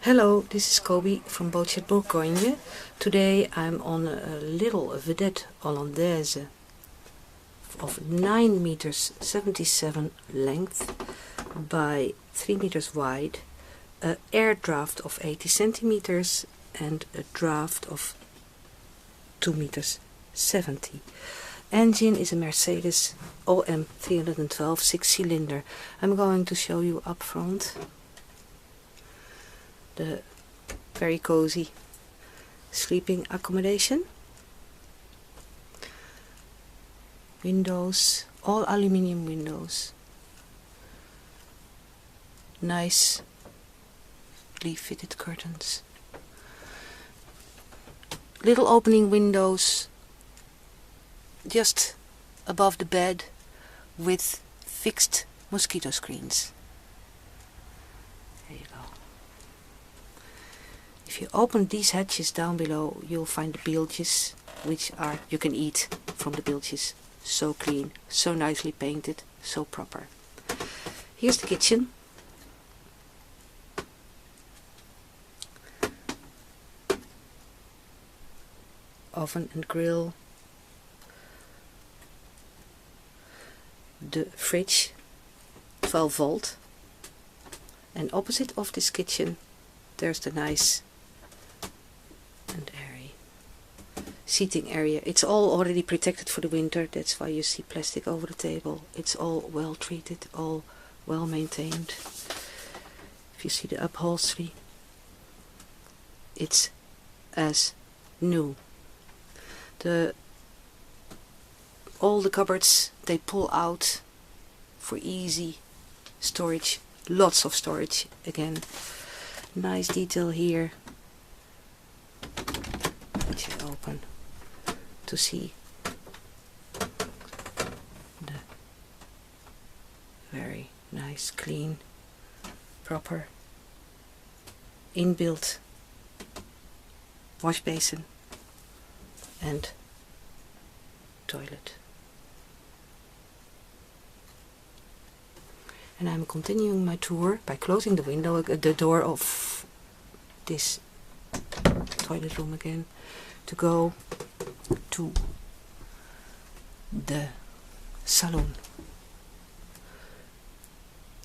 Hello, this is Kobe from Boatshed Bourgogne. Today I'm on a little vedette Hollandaise of 9 meters 77 length by 3 meters wide, an air draft of 80 centimeters and a draft of 2 meters 70. Engine is a Mercedes OM 312 6-cylinder. I'm going to show you up front the very cozy sleeping accommodation. Windows, all aluminium windows. Nicely fitted curtains. Little opening windows just above the bed with fixed mosquito screens. There you go. If you open these hatches down below, you'll find the bilges, which are you can eat from the bilges. So clean, so nicely painted, so proper. Here's the kitchen. Oven and grill. The fridge, 12 volt. And opposite of this kitchen, there's the nice and airy seating area. It's all already protected for the winter, that's why you see plastic over the table. It's all well treated, all well maintained. If you see the upholstery, it's as new. All the cupboards, they pull out for easy storage, lots of storage again. Nice detail here, which I open to see the very nice, clean, proper inbuilt wash basin and toilet. And I'm continuing my tour by closing the window, the door of this toilet room again, to go to the salon.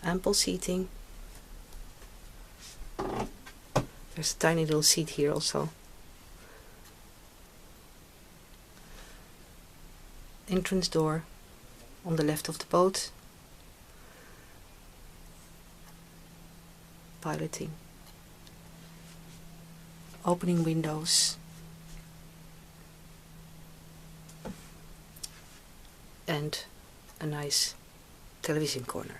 Ample seating. There's a tiny little seat here also. Entrance door on the left of the boat. Piloting. Opening windows. And a nice television corner.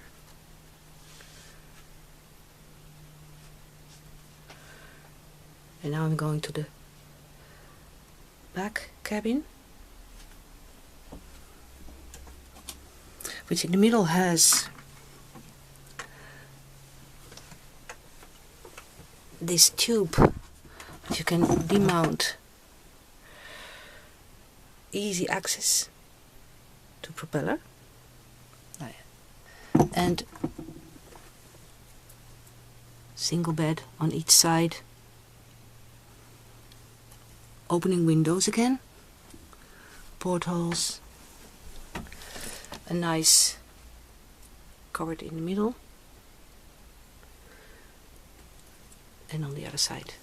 And now I'm going to the back cabin, which in the middle has this tube which you can demount. Easy access to propeller. And single bed on each side. Opening windows again. Portholes. A nice cupboard in the middle. And on the other side,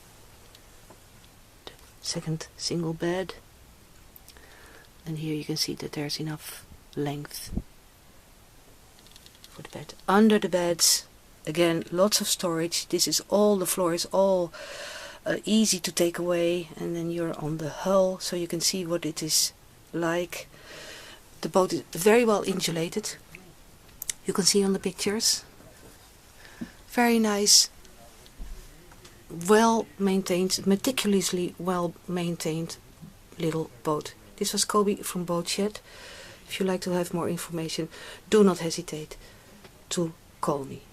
the second single bed. And here you can see that there's enough length for the bed. Under the beds, again, lots of storage. This is all, the floor is all easy to take away. And then you're on the hull, so you can see what it is like. The boat is very well insulated. You can see on the pictures. Very nice. Well maintained, meticulously well maintained little boat. This was Kobe from Boatshed. If you like to have more information, do not hesitate to call me.